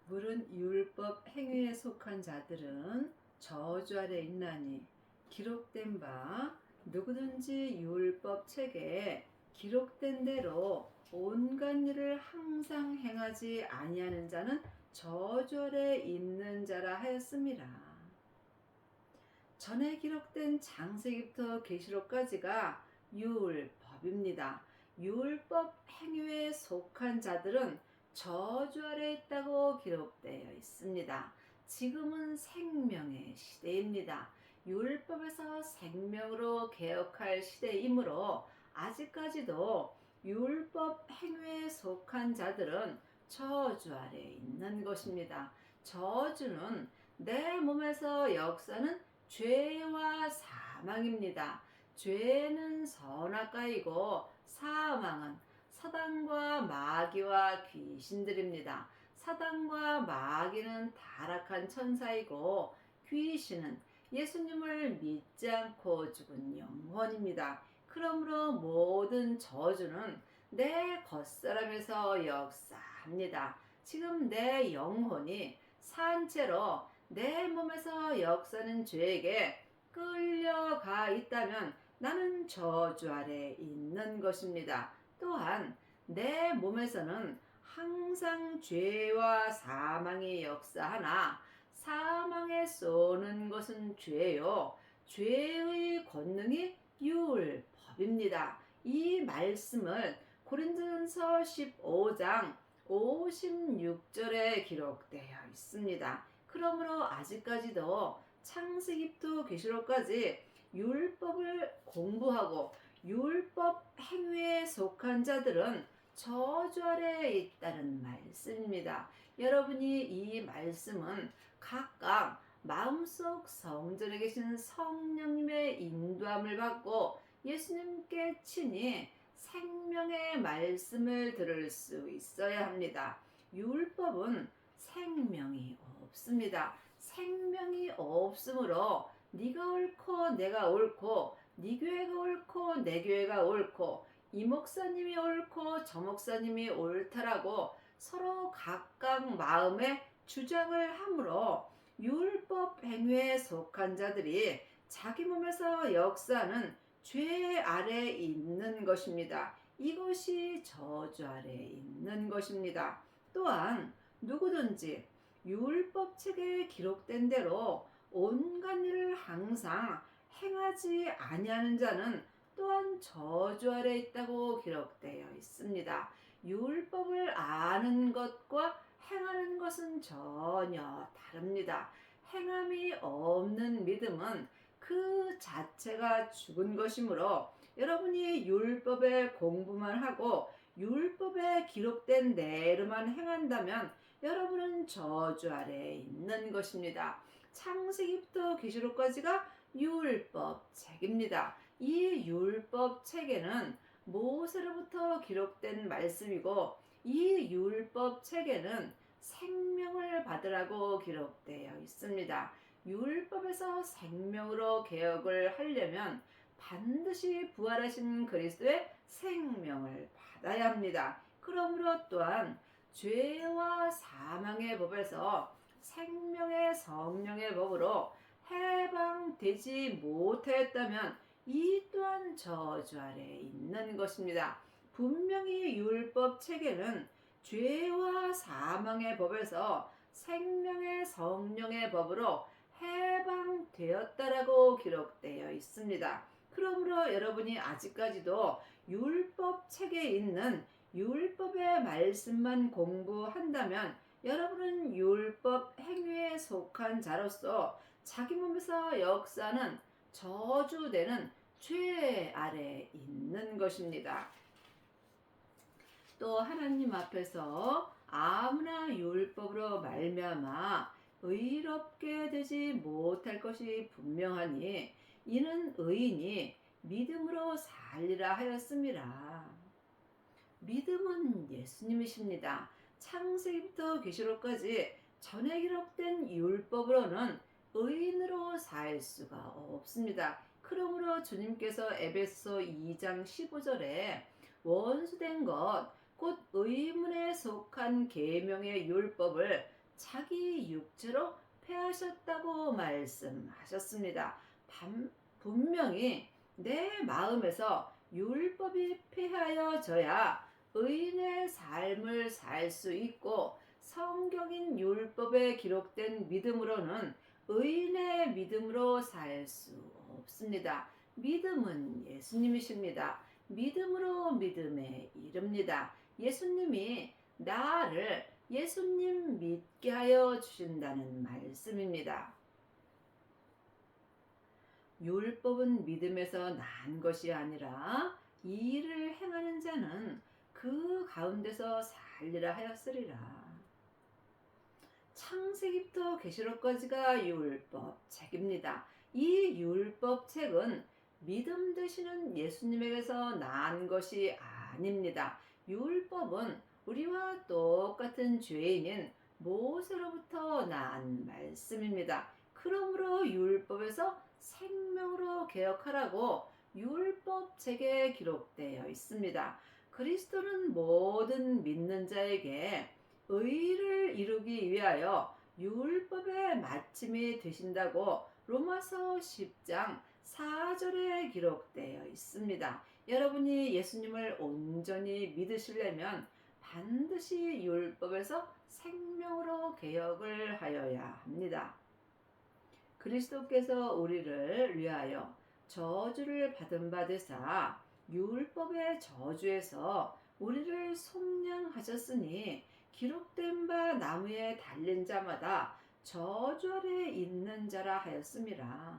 물은 율법 행위에 속한 자들은 저주 아래 있나니 기록된 바 누구든지 율법 책에 기록된 대로 온갖 일을 항상 행하지 아니하는 자는 저주 아래 있는 자라 하였습니다. 전에 기록된 창세기부터 계시록까지가 율법입니다. 율법 행위에 속한 자들은 저주 아래 있다고 기록되어 있습니다. 지금은 생명의 시대입니다. 율법에서 생명으로 개혁할 시대이므로 아직까지도 율법 행위에 속한 자들은 저주 아래 있는 것입니다. 저주는 내 몸에서 역사는 죄와 사망입니다. 죄는 선악과이고 사망은 사단과 마귀와 귀신들입니다. 사단과 마귀는 타락한 천사이고 귀신은 예수님을 믿지 않고 죽은 영혼입니다. 그러므로 모든 저주는 내 겉사람에서 역사합니다. 지금 내 영혼이 산채로 내 몸에서 역사는 죄에게 끌려가 있다면 나는 저주 아래 있는 것입니다. 또한 내 몸에서는 항상 죄와 사망이 역사하나 사망에 쏘는 것은 죄요 죄의 권능이 율법입니다. 이 말씀을 고린도전서 15장 56절에 기록되어 있습니다. 그러므로 아직까지도 창세기부터 계시록까지 율법을 공부하고 율법 행위에 속한 자들은 저주 아래에 있다는 말씀입니다. 여러분이 이 말씀은 각각 마음속 성전에 계신 성령님의 인도함을 받고 예수님께 친히 생명의 말씀을 들을 수 있어야 합니다. 율법은 생명이 없습니다. 생명이 없으므로 네가 옳고 내가 옳고 네 교회가 옳고 내 교회가 옳고 이 목사님이 옳고 저 목사님이 옳다라고 서로 각각 마음의 주장을 하므로 율법 행위에 속한 자들이 자기 몸에서 역사하는 죄 아래 있는 것입니다. 이것이 저주 아래 있는 것입니다. 또한 누구든지 율법책에 기록된 대로 온갖 일을 항상 행하지 아니하는 자는 또한 저주 아래 있다고 기록되어 있습니다. 율법을 아는 것과 행하는 것은 전혀 다릅니다. 행함이 없는 믿음은 그 자체가 죽은 것이므로 여러분이 율법의 공부만 하고 율법에 기록된 대로만 행한다면 여러분은 저주 아래에 있는 것입니다. 창세기부터 계시록까지가 율법 책입니다. 이 율법 책에는 모세로부터 기록된 말씀이고 이 율법 책에는 생명을 받으라고 기록되어 있습니다. 율법에서 생명으로 개혁을 하려면 반드시 부활하신 그리스도의 생명을 받아야 합니다. 그러므로 또한 죄와 사망의 법에서 생명의 성령의 법으로 해방되지 못하였다면 이 또한 저주 아래에 있는 것입니다. 분명히 율법 책에는 죄와 사망의 법에서 생명의 성령의 법으로 해방되었다라고 기록되어 있습니다. 그러므로 여러분이 아직까지도 율법 책에 있는 율법의 말씀만 공부한다면 여러분은 율법 행위에 속한 자로서 자기 몸에서 역사는 저주되는 죄 아래 있는 것입니다. 또 하나님 앞에서 아무나 율법으로 말미암아 의롭게 되지 못할 것이 분명하니 이는 의인이 믿음으로 살리라 하였습니다. 믿음은 예수님이십니다. 창세기부터 계시록까지 전에 기록된 율법으로는 의인으로 살 수가 없습니다. 그러므로 주님께서 에베소 2장 15절에 원수된 것 곧 의문에 속한 계명의 율법을 자기 육체로 패하셨다고 말씀하셨습니다. 분명히 내 마음에서 율법이 패하여져야 의인의 삶을 살 수 있고, 성경인 율법에 기록된 믿음으로는 의인의 믿음으로 살 수 없습니다. 믿음은 예수님이십니다. 믿음으로 믿음에 이릅니다. 예수님이 나를 예수님 믿게 하여 주신다는 말씀입니다. 율법은 믿음에서 난 것이 아니라 이 일을 행하는 자는 그 가운데서 살리라 하였으리라. 창세기부터 계시록까지가 율법책입니다. 이 율법책은 믿음 되시는 예수님에게서 난 것이 아닙니다. 율법은 우리와 똑같은 죄인인 모세로부터 난 말씀입니다. 그러므로 율법에서 생명으로 개혁하라고 율법책에 기록되어 있습니다. 그리스도는 모든 믿는 자에게 의를 이루기 위하여 율법의 마침이 되신다고 로마서 10장 4절에 기록되어 있습니다. 여러분이 예수님을 온전히 믿으시려면 반드시 율법에서 생명으로 개혁을 하여야 합니다. 그리스도께서 우리를 위하여 저주를 받은 바 되사 율법의 저주에서 우리를 속량하셨으니, 기록된 바 나무에 달린 자마다 저주 아래 있는 자라 하였음이라.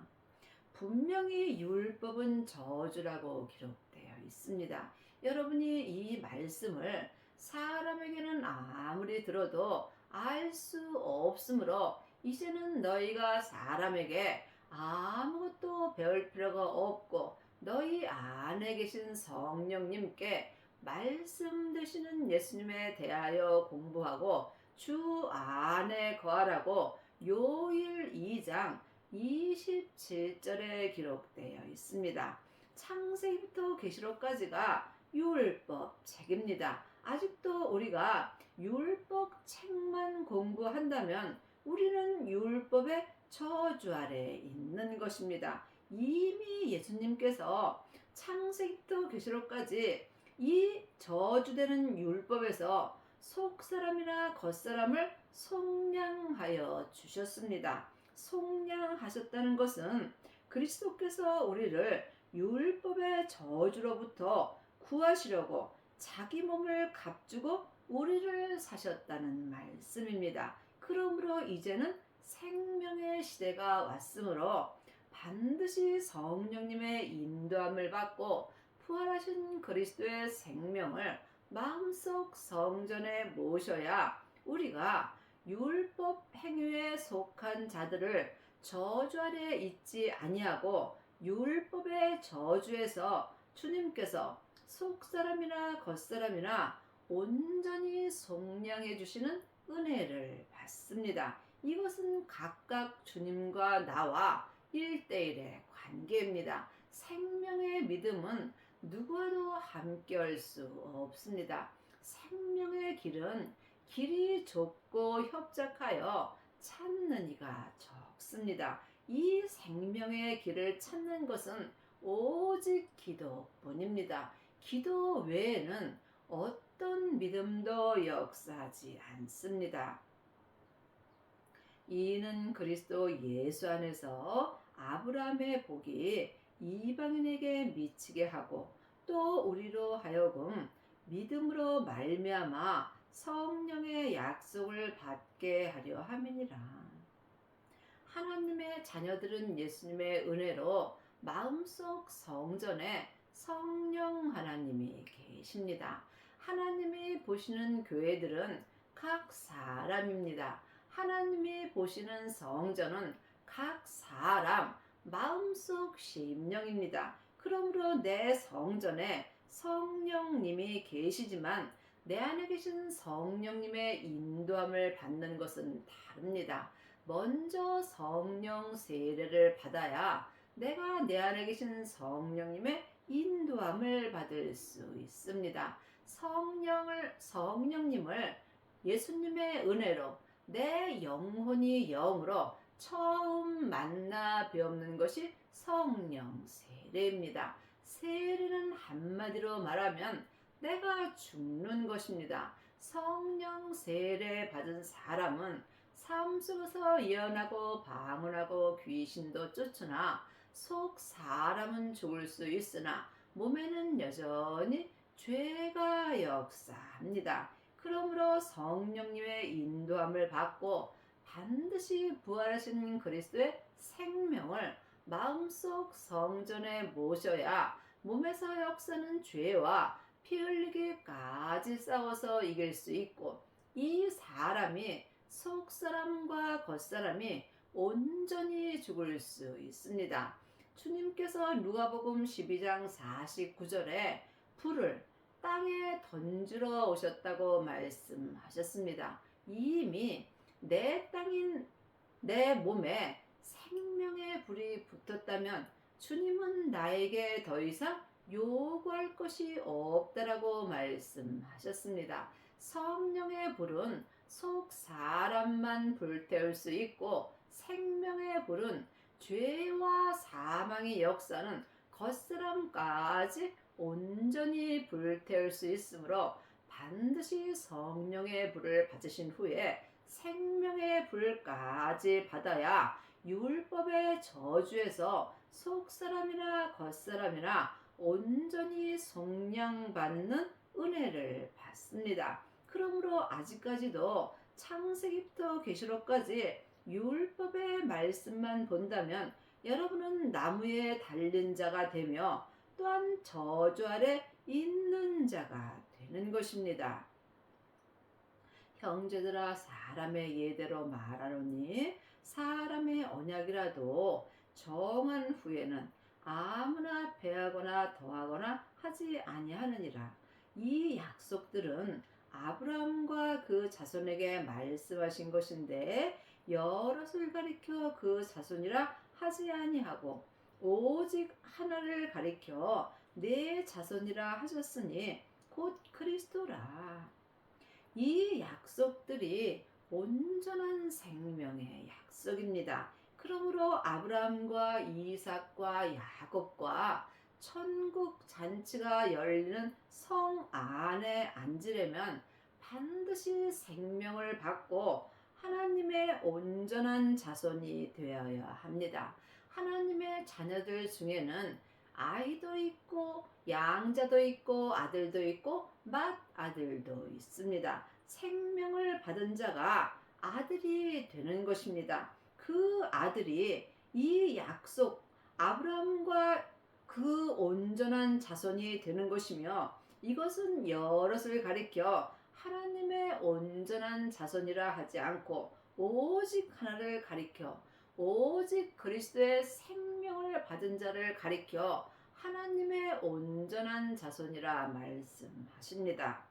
분명히 율법은 저주라고 기록되어 있습니다. 여러분이 이 말씀을 사람에게는 아무리 들어도 알 수 없으므로 이제는 너희가 사람에게 아무것도 배울 필요가 없고 너희 안에 계신 성령님께 말씀 되시는 예수님에 대하여 공부하고 주 안에 거하라고 요일 2장 27절에 기록되어 있습니다. 창세기부터 계시록까지가 율법책입니다. 아직도 우리가 율법책만 공부한다면 우리는 율법의 저주 아래 있는 것입니다. 이미 예수님께서 창세기부터 계시록까지 이 저주되는 율법에서 속사람이나 겉사람을 속량하여 주셨습니다. 속량하셨다는 것은 그리스도께서 우리를 율법의 저주로부터 구하시려고 자기 몸을 값주고 우리를 사셨다는 말씀입니다. 그러므로 이제는 생명의 시대가 왔으므로 반드시 성령님의 인도함을 받고 부활하신 그리스도의 생명을 마음속 성전에 모셔야 우리가 율법 행위에 속한 자들을 저주 아래 있지 아니하고 율법의 저주에서 주님께서 속사람이나 겉사람이나 온전히 속량해 주시는 은혜를 받습니다. 이것은 각각 주님과 나와 1대1의 관계입니다. 생명의 믿음은 누구와도 함께할 수 없습니다. 생명의 길은 길이 좁고 협착하여 찾는 이가 적습니다. 이 생명의 길을 찾는 것은 오직 기도뿐입니다. 기도 외에는 어떤 믿음도 역사하지 않습니다. 이는 그리스도 예수 안에서 아브라함의 복이 이방인에게 미치게 하고 또 우리로 하여금 믿음으로 말미암아 성령의 약속을 받게 하려 함이니라. 하나님의 자녀들은 예수님의 은혜로 마음속 성전에 성령 하나님이 계십니다. 하나님이 보시는 교회들은 각 사람입니다. 하나님이 보시는 성전은 각 사람 마음속 심령입니다. 그러므로 내 성전에 성령님이 계시지만 내 안에 계신 성령님의 인도함을 받는 것은 다릅니다. 먼저 성령 세례를 받아야 내가 내 안에 계신 성령님의 인도함을 받을 수 있습니다. 성령님을 예수님의 은혜로 내 영혼이 영으로 처음 만나 배우는 것이 성령 세례입니다. 세례는 한마디로 말하면 내가 죽는 것입니다. 성령 세례 받은 사람은 삶 속에서 예언하고 방언하고 귀신도 쫓으나 속 사람은 죽을 수 있으나 몸에는 여전히 죄가 역사합니다. 그러므로 성령님의 인도함을 받고 반드시 부활하신 그리스도의 생명을 마음속 성전에 모셔야 몸에서 역사는 죄와 피 흘리기까지 싸워서 이길 수 있고, 이 사람이 속사람과 겉사람이 온전히 죽을 수 있습니다. 주님께서 누가복음 12장 49절에 불을 땅에 던지러 오셨다고 말씀하셨습니다. 이미 내 땅인 내 몸에 생명의 불이 붙었다면 주님은 나에게 더 이상 요구할 것이 없다라고 말씀하셨습니다. 성령의 불은 속 사람만 불태울 수 있고, 생명의 불은 죄와 사망의 역사는 겉사람까지 온전히 불태울 수 있으므로 반드시 성령의 불을 받으신 후에 생명의 불까지 받아야 율법의 저주에서 속사람이나 겉사람이나 온전히 속량받는 은혜를 받습니다. 그러므로 아직까지도 창세기부터 계시록까지 율법의 말씀만 본다면 여러분은 나무에 달린 자가 되며 또한 저주 아래 있는 자가 되는 것입니다. 형제들아, 사람의 예대로 말하노니 사람의 언약이라도 정한 후에는 아무나 배하거나 더하거나 하지 아니하느니라. 이 약속들은 아브라함과 그 자손에게 말씀하신 것인데 여럿을 가리켜 그 자손이라 하지 아니하고 오직 하나를 가리켜 내 자손이라 하셨으니 곧 그리스도라. 이 약속들이 온전한 생명의 약속입니다. 그러므로 아브라함과 이삭과 야곱과 천국 잔치가 열리는 성 안에 앉으려면 반드시 생명을 받고 하나님의 온전한 자손이 되어야 합니다. 하나님의 자녀들 중에는 아이도 있고 양자도 있고 아들도 있고 맏아들도 있습니다. 생명을 받은 자가 아들이 되는 것입니다. 그 아들이 이 약속 아브라함과 그 온전한 자손이 되는 것이며, 이것은 여럿을 가리켜 하나님의 온전한 자손이라 하지 않고 오직 하나를 가리켜 오직 그리스도의 생명을 받은 자를 가리켜 하나님의 온전한 자손이라 말씀하십니다.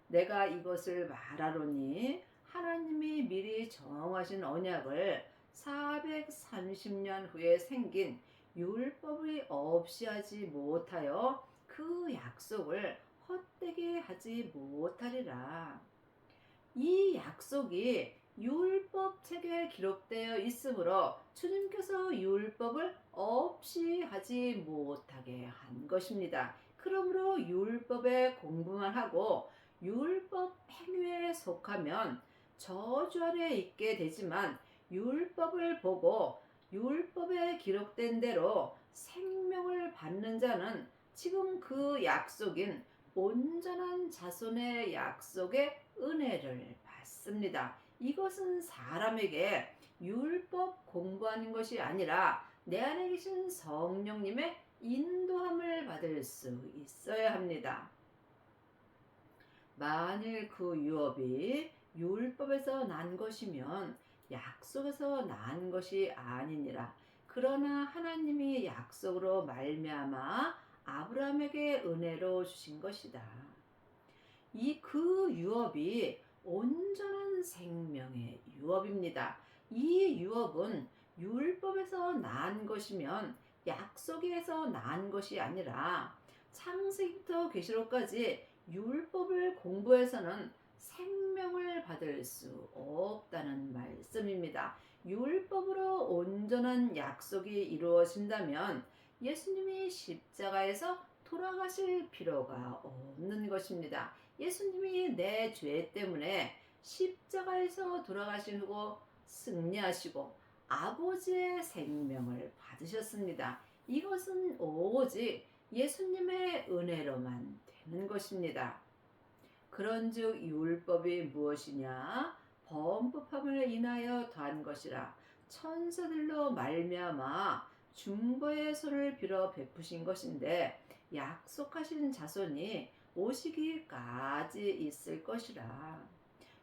내가 이것을 말하노니 하나님이 미리 정하신 언약을 430년 후에 생긴 율법이 없이 하지 못하여 그 약속을 헛되게 하지 못하리라. 이 약속이 율법책에 기록되어 있으므로 주님께서 율법을 없이 하지 못하게 한 것입니다. 그러므로 율법에 공부만 하고 율법 행위에 속하면 저주 아래 있게 되지만, 율법을 보고 율법에 기록된 대로 생명을 받는 자는 지금 그 약속인 온전한 자손의 약속의 은혜를 받습니다. 이것은 사람에게 율법 공부하는 것이 아니라 내 안에 계신 성령님의 인도함을 받을 수 있어야 합니다. 만일 그 유업이 율법에서 난 것이면 약속에서 난 것이 아니니라. 그러나 하나님이 약속으로 말미암아 아브라함에게 은혜로 주신 것이다. 이 그 유업이 온전한 생명의 유업입니다. 이 유업은 율법에서 난 것이면 약속에서 난 것이 아니라 창세기부터 계시록까지 율법을 공부해서는 생명을 받을 받을 수 없다는 말씀입니다. 율법으로 온전한 약속이 이루어진다면 예수님이 십자가에서 돌아가실 필요가 없는 것입니다. 예수님이 내 죄 때문에 십자가에서 돌아가신 후 승리하시고 아버지의 생명을 받으셨습니다. 이것은 오직 예수님의 은혜로만 되는 것입니다. 그런즉 율법이 무엇이냐? 범법함을 인하여 더한 것이라. 천사들로 말미암아 중보의 손을 빌어 베푸신 것인데 약속하신 자손이 오시기까지 있을 것이라.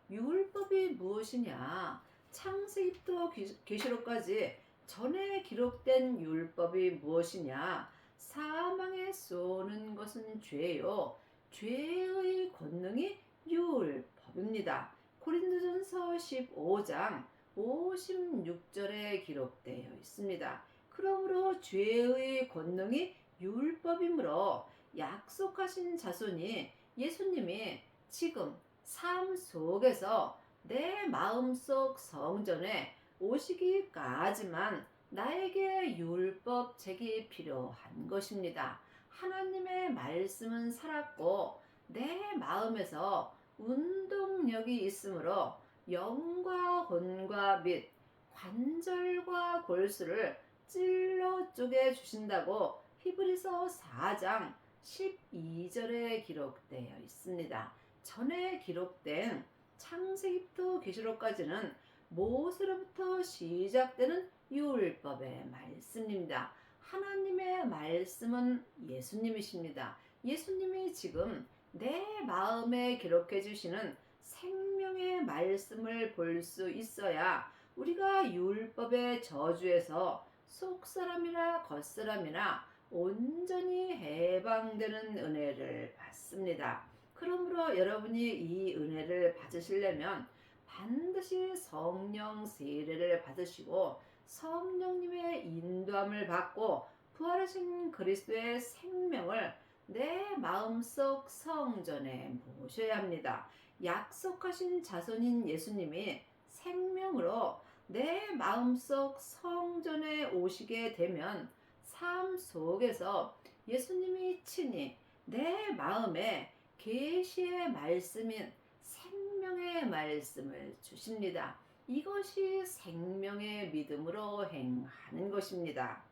율법이 무엇이냐? 창세기부터 계시록까지 전에 기록된 율법이 무엇이냐? 사망에 쏘는 것은 죄요. 죄의 권능이 율법입니다. 고린도전서 15장 56절에 기록되어 있습니다. 그러므로 죄의 권능이 율법이므로 약속하신 자손이 예수님이 지금 삶 속에서 내 마음속 성전에 오시기까지만 나에게 율법책이 필요한 것입니다. 하나님의 말씀은 살았고 내 마음에서 운동력이 있으므로 영과 혼과 및 관절과 골수를 찔러 쪼개 주신다고 히브리서 4장 12절에 기록되어 있습니다. 전에 기록된 창세기부터 계시록까지는 모세로부터 시작되는 율법의 말씀입니다. 하나님의 말씀은 예수님이십니다. 예수님이 지금 내 마음에 기록해 주시는 생명의 말씀을 볼 수 있어야 우리가 율법의 저주에서 속사람이나 겉사람이나 온전히 해방되는 은혜를 받습니다. 그러므로 여러분이 이 은혜를 받으시려면 반드시 성령 세례를 받으시고 성령님의 인도함을 받고 부활하신 그리스도의 생명을 내 마음속 성전에 모셔야 합니다. 약속하신 자손인 예수님이 생명으로 내 마음속 성전에 오시게 되면 삶 속에서 예수님이 친히 내 마음에 계시의 말씀인 생명의 말씀을 주십니다. 이것이 생명의 믿음으로 행하는 것입니다.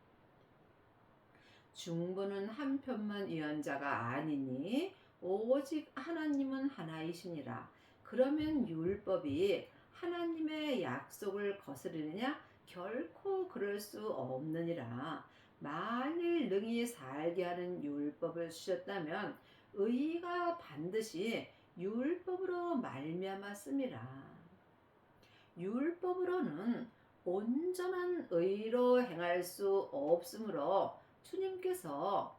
중보는 한편만 위헌자가 아니니 오직 하나님은 하나이시니라. 그러면 율법이 하나님의 약속을 거스르느냐? 결코 그럴 수 없느니라. 만일 능히 살게 하는 율법을 주셨다면 의가 반드시 율법으로 말미암았음이라. 율법으로는 온전한 의로 행할 수 없으므로 주님께서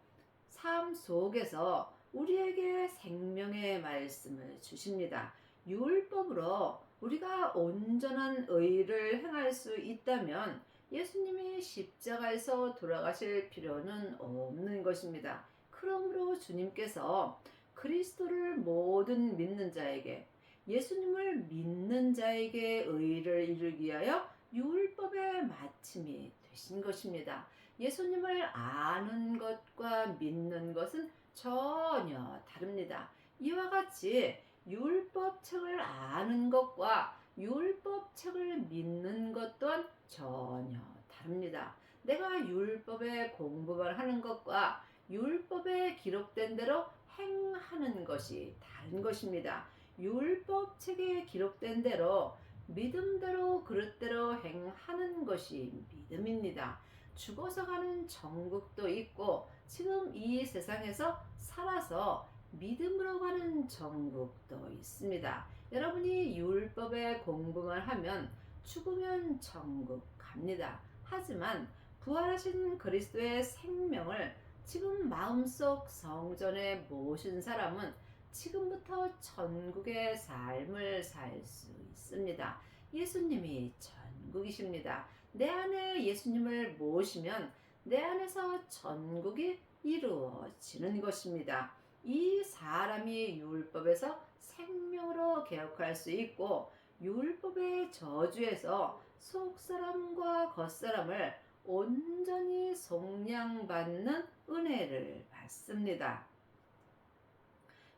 삶 속에서 우리에게 생명의 말씀을 주십니다. 율법으로 우리가 온전한 의를 행할 수 있다면 예수님이 십자가에서 돌아가실 필요는 없는 것입니다. 그러므로 주님께서 그리스도를 모든 믿는 자에게, 예수님을 믿는 자에게 의를 이루기 위하여 율법의 마침이 되신 것입니다. 예수님을 아는 것과 믿는 것은 전혀 다릅니다. 이와 같이 율법책을 아는 것과 율법책을 믿는 것 또한 전혀 다릅니다. 내가 율법의 공부만 하는 것과 율법에 기록된 대로 행하는 것이 다른 것입니다. 율법책에 기록된 대로 믿음대로 그릇대로 행하는 것이 믿음입니다. 죽어서 가는 천국도 있고 지금 이 세상에서 살아서 믿음으로 가는 천국도 있습니다. 여러분이 율법의 공부만 하면 죽으면 천국 갑니다. 하지만 부활하신 그리스도의 생명을 지금 마음속 성전에 모신 사람은 지금부터 천국의 삶을 살 수 있습니다. 예수님이 천국이십니다. 내 안에 예수님을 모시면 내 안에서 천국이 이루어지는 것입니다. 이 사람이 율법에서 생명으로 개혁할 수 있고, 율법의 저주에서 속사람과 겉사람을 온전히 속량받는 은혜를 받습니다.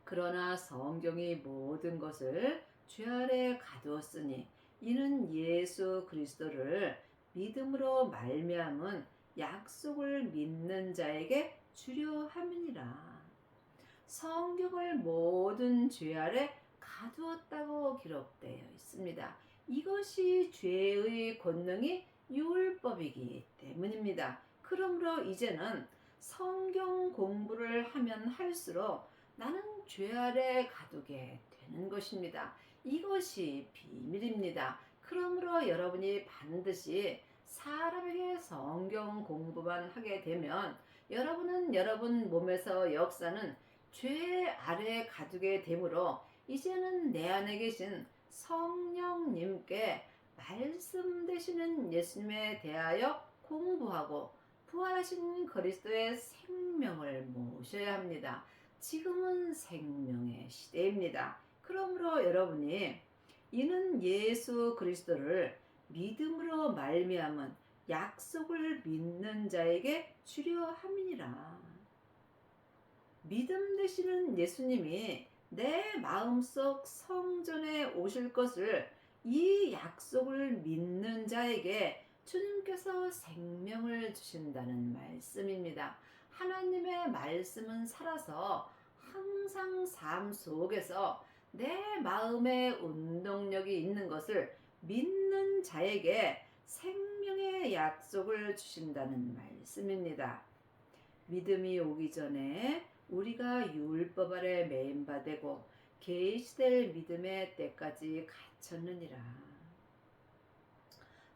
그러나 성경이 모든 것을 죄 아래 가두었으니 이는 예수 그리스도를 믿음으로 말미암은 약속을 믿는 자에게 주려 함이니라. 성경을 모든 죄 아래 가두었다고 기록되어 있습니다. 이것이 죄의 권능이 율법이기 때문입니다. 그러므로 이제는 성경 공부를 하면 할수록 나는 죄 아래 가두게 되는 것입니다. 이것이 비밀입니다. 그러므로 여러분이 반드시 사람에게 성경 공부만 하게 되면 여러분은 여러분 몸에서 역사는 죄 아래 가두게 되므로 이제는 내 안에 계신 성령님께 말씀 되시는 예수님에 대하여 공부하고 부활하신 그리스도의 생명을 모셔야 합니다. 지금은 생명의 시대입니다. 그러므로 여러분이 이는 예수 그리스도를 믿음으로 말미암은 약속을 믿는 자에게 주려 함이니라. 믿음 되시는 예수님이 내 마음속 성전에 오실 것을 이 약속을 믿는 자에게 주님께서 생명을 주신다는 말씀입니다. 하나님의 말씀은 살아서 항상 삶 속에서 내 마음에 운동력이 있는 것을 믿는 자에게 생명의 약속을 주신다는 말씀입니다. 믿음이 오기 전에 우리가 율법 아래 매인바 되고 계시될 믿음의 때까지 갇혔느니라.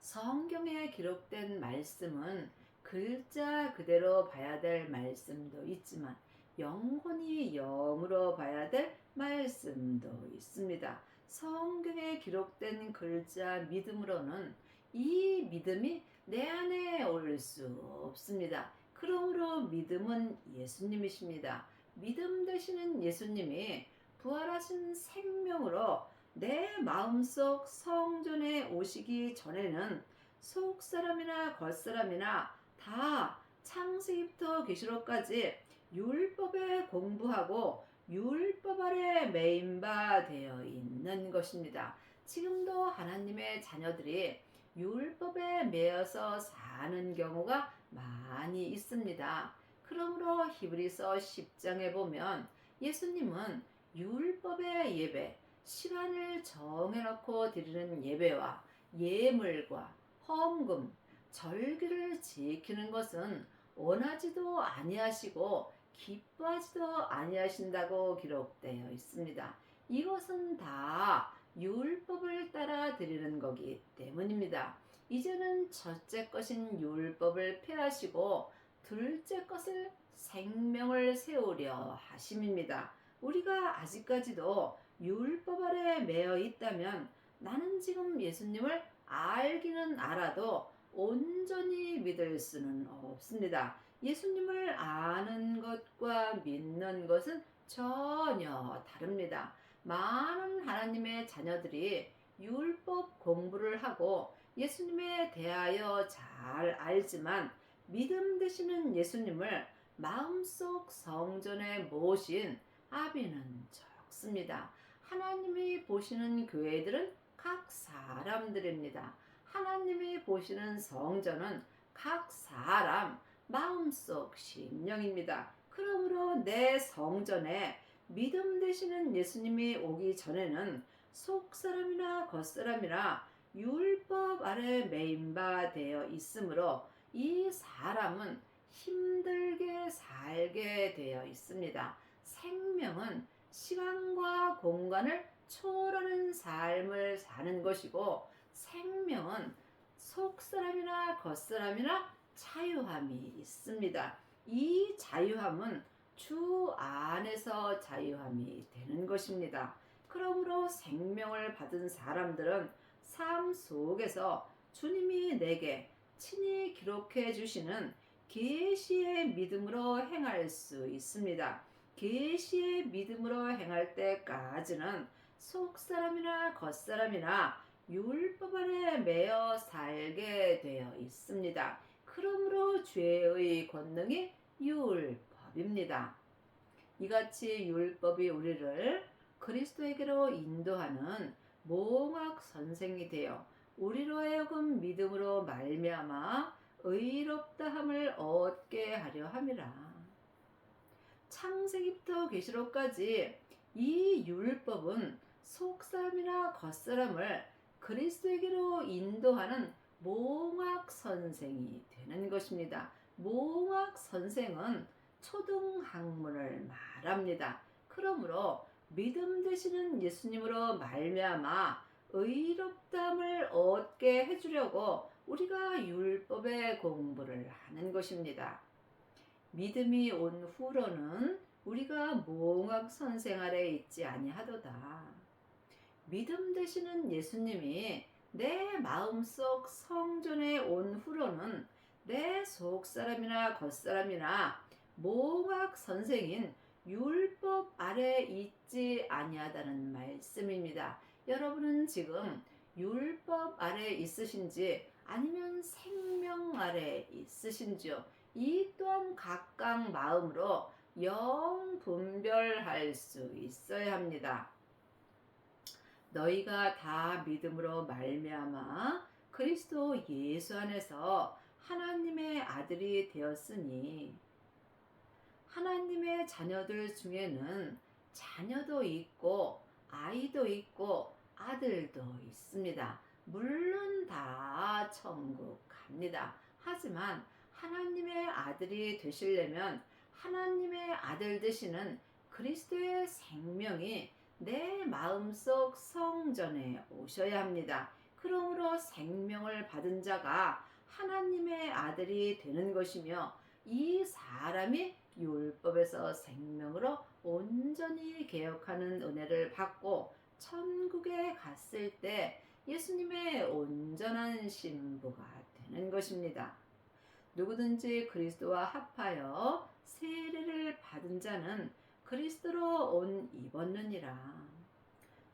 성경에 기록된 말씀은 글자 그대로 봐야 될 말씀도 있지만 영혼이 영으로 봐야 될 말씀도 있습니다. 성경에 기록된 글자 믿음으로는 이 믿음이 내 안에 올 수 없습니다. 그러므로 믿음은 예수님이십니다. 믿음 되시는 예수님이 부활하신 생명으로 내 마음속 성전에 오시기 전에는 속사람이나 겉사람이나 다 창세기부터 계시록까지 율법에 공부하고 율법 아래 매인바 되어 있는 것입니다. 지금도 하나님의 자녀들이 율법에 매여서 사는 경우가 많이 있습니다. 그러므로 히브리서 10장에 보면 예수님은 율법의 예배, 시간을 정해놓고 드리는 예배와 예물과 헌금, 절기를 지키는 것은 원하지도 아니하시고 기뻐하지도 아니하신다고 기록되어 있습니다. 이것은 다 율법을 따라 드리는 거기 때문입니다. 이제는 첫째 것인 율법을 폐하시고 둘째 것을 생명을 세우려 하심입니다. 우리가 아직까지도 율법 아래 매여 있다면 나는 지금 예수님을 알기는 알아도 온전히 믿을 수는 없습니다. 예수님을 아는 것과 믿는 것은 전혀 다릅니다. 많은 하나님의 자녀들이 율법 공부를 하고 예수님에 대하여 잘 알지만 믿음 되시는 예수님을 마음속 성전에 모신 아비는 적습니다. 하나님이 보시는 교회들은 각 사람들입니다. 하나님이 보시는 성전은 각 사람 마음속 심령입니다. 그러므로 내 성전에 믿음 되시는 예수님이 오기 전에는 속사람이나 겉사람이나 율법 아래 매인바 되어 있으므로 이 사람은 힘들게 살게 되어 있습니다. 생명은 시간과 공간을 초월하는 삶을 사는 것이고 생명은 속사람이나 겉사람이나 자유함이 있습니다. 이 자유함은 주 안에서 자유함이 되는 것입니다. 그러므로 생명을 받은 사람들은 삶 속에서 주님이 내게 친히 기록해 주시는 계시의 믿음으로 행할 수 있습니다. 계시의 믿음으로 행할 때까지는 속사람이나 겉사람이나 율법 안에 매여 살게 되어 있습니다. 그러므로 죄의 권능이 율법입니다. 이같이 율법이 우리를 그리스도에게로 인도하는 몽학 선생이 되어 우리로 하여금 믿음으로 말미암아 의롭다함을 얻게 하려 함이라. 창세기부터 계시록까지 이 율법은 속사람이나 겉사람을 그리스도에게로 인도하는 몽학 선생이 되는 것입니다. 몽학 선생은 초등학문을 말합니다. 그러므로 믿음 되시는 예수님으로 말미암아 의롭다함을 얻게 해주려고 우리가 율법의 공부를 하는 것입니다. 믿음이 온 후로는 우리가 몽학 선생 아래 있지 아니하도다. 믿음 되시는 예수님이 내 마음속 성전에 온 후로는 내 속사람이나 겉사람이나 몽학 선생인 율법 아래 있지 아니하다는 말씀입니다. 여러분은 지금 율법 아래 있으신지 아니면 생명 아래 있으신지요? 이 또한 각각 마음으로 영 분별할 수 있어야 합니다. 너희가 다 믿음으로 말미암아 그리스도 예수 안에서 하나님의 아들이 되었으니, 하나님의 자녀들 중에는 자녀도 있고 아이도 있고 아들도 있습니다. 물론 다 천국 갑니다. 하지만 하나님의 아들이 되시려면 하나님의 아들 되시는 그리스도의 생명이 내 마음속 성전에 오셔야 합니다. 그러므로 생명을 받은 자가 하나님의 아들이 되는 것이며, 이 사람이 율법에서 생명으로 온전히 개혁하는 은혜를 받고 천국에 갔을 때 예수님의 온전한 신부가 되는 것입니다. 누구든지 그리스도와 합하여 세례를 받은 자는 그리스도로 옷 입었느니라.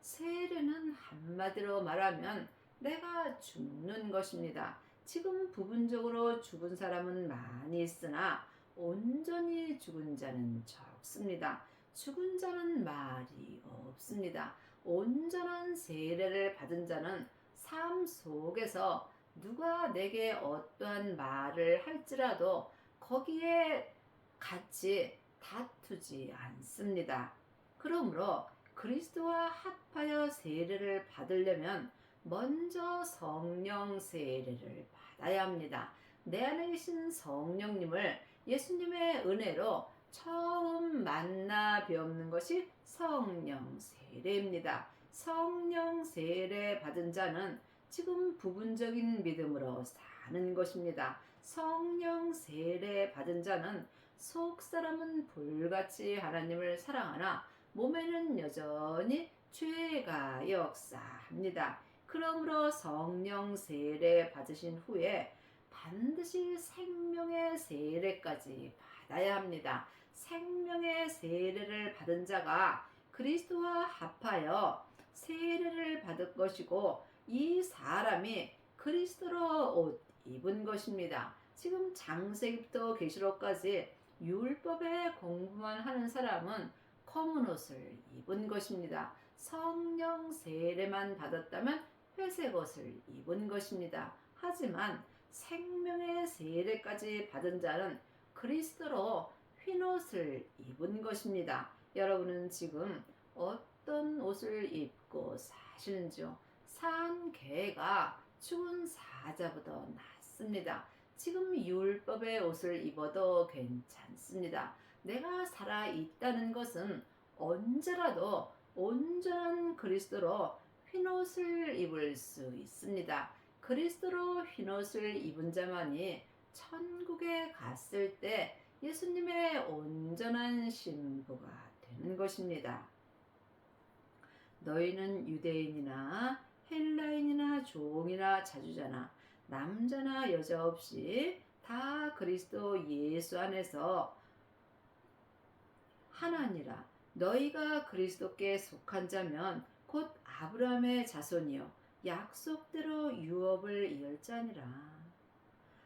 세례는 한마디로 말하면 내가 죽는 것입니다. 지금 부분적으로 죽은 사람은 많이 있으나 온전히 죽은 자는 적습니다. 죽은 자는 말이 없습니다. 온전한 세례를 받은 자는 삶 속에서 누가 내게 어떠한 말을 할지라도 거기에 같이 다투지 않습니다. 그러므로 그리스도와 합하여 세례를 받으려면 먼저 성령 세례를 받아야 합니다. 내 안에 계신 성령님을 예수님의 은혜로 처음 만나 뵙는 것이 성령 세례입니다. 성령 세례 받은 자는 지금 부분적인 믿음으로 사는 것입니다. 성령 세례 받은 자는 속 사람은 불같이 하나님을 사랑하나 몸에는 여전히 죄가 역사합니다. 그러므로 성령 세례 받으신 후에 반드시 생명의 세례까지 받아야 합니다. 생명의 세례를 받은 자가 그리스도와 합하여 세례를 받을 것이고, 이 사람이 그리스도로 옷 입은 것입니다. 지금 창세기부터 계시록까지 율법의 공부만 하는 사람은 검은 옷을 입은 것입니다. 성령 세례만 받았다면 회색 옷을 입은 것입니다. 하지만 생명의 세례까지 받은 자는 그리스도로 흰 옷을 입은 것입니다. 여러분은 지금 어떤 옷을 입고 사시는지요? 산 개가 죽은 사자보다 낫습니다. 지금 율법의 옷을 입어도 괜찮습니다. 내가 살아 있다는 것은 언제라도 온전한 그리스도로 흰옷을 입을 수 있습니다. 그리스도로 흰옷을 입은 자만이 천국에 갔을 때 예수님의 온전한 신부가 되는 것입니다. 너희는 유대인이나 헬라인이나 종이나 자주자나 남자나 여자 없이 다 그리스도 예수 안에서 하나니라 너희가 그리스도께 속한 자면 곧 아브라함의 자손이요 약속대로 유업을 이을 자니라.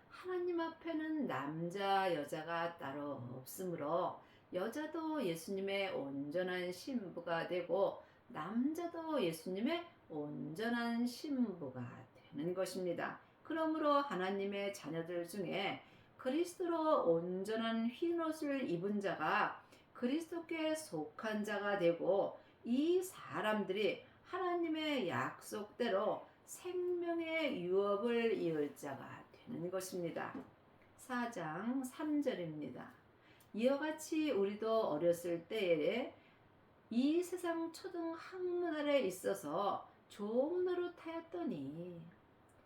하나님 앞에는 남자 여자가 따로 없으므로 여자도 예수님의 온전한 신부가 되고 남자도 예수님의 온전한 신부가 되는 것입니다. 그러므로 하나님의 자녀들 중에 그리스도로 온전한 흰옷을 입은 자가 그리스도께 속한 자가 되고 이 사람들이 하나님의 약속대로 생명의 유업을 이을 자가 되는 것입니다. 4장 3절입니다. 이와 같이 우리도 어렸을 때에 이 세상 초등 학문 아래 있어서 종 노릇하였더니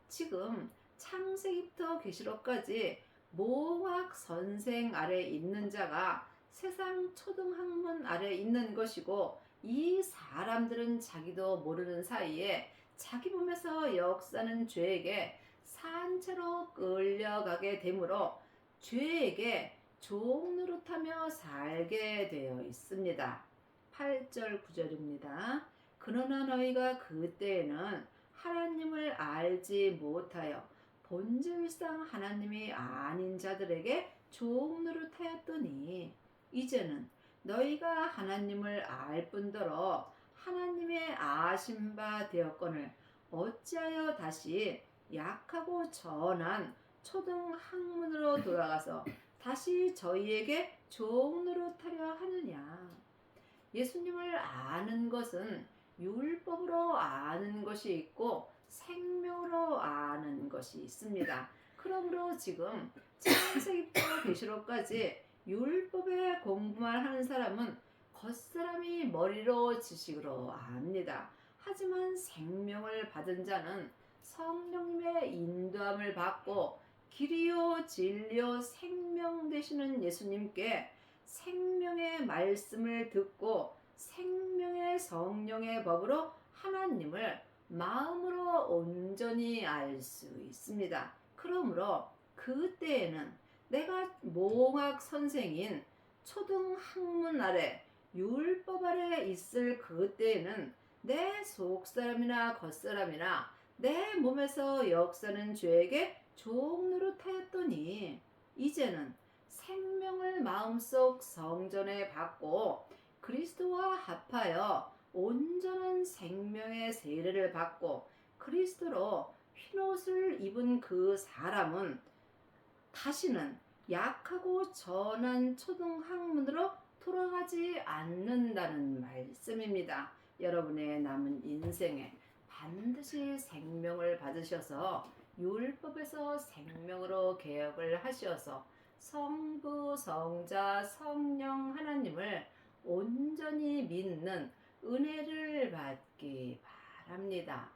지금 창세기부터 계시록까지 모학 선생 아래 있는 자가 세상 초등학문 아래 있는 것이고 이 사람들은 자기도 모르는 사이에 자기 몸에서 역사는 죄에게 산채로 끌려가게 되므로 죄에게 종 노릇하며 살게 되어 있습니다. 8절 9절입니다. 그러나 너희가 그때에는 하나님을 알지 못하여 본질상 하나님이 아닌 자들에게 종 노릇하였더니 이제는 너희가 하나님을 알 뿐더러 하나님의 아신 바 되었거늘 어찌하여 다시 약하고 전한 초등학문으로 돌아가서 다시 저희에게 종 노릇하려 하느냐. 예수님을 아는 것은 율법으로 아는 것이 있고 생명으로 아는 것이 있습니다. 그러므로 지금 창세기부터 계시록까지 율법의 공부만 하는 사람은 겉사람이 머리로 지식으로 압니다. 하지만 생명을 받은 자는 성령님의 인도함을 받고 길이요 진리요 생명 되시는 예수님께 생명의 말씀을 듣고 생명의 성령의 법으로 하나님을 마음으로 온전히 알 수 있습니다. 그러므로 그때에는 내가 몽학 선생인 초등학문 아래 율법 아래 있을 그때에는 내 속사람이나 겉사람이나 내 몸에서 역사는 죄에게 종 노릇하였더니 이제는 생명을 마음속 성전에 받고 그리스도와 합하여 온전한 생명의 세례를 받고 그리스도로 흰옷을 입은 그 사람은 다시는 약하고 전한 초등학문으로 돌아가지 않는다는 말씀입니다. 여러분의 남은 인생에 반드시 생명을 받으셔서 율법에서 생명으로 개혁을 하셔서 성부, 성자, 성령 하나님을 온전히 믿는 은혜를 받기 바랍니다.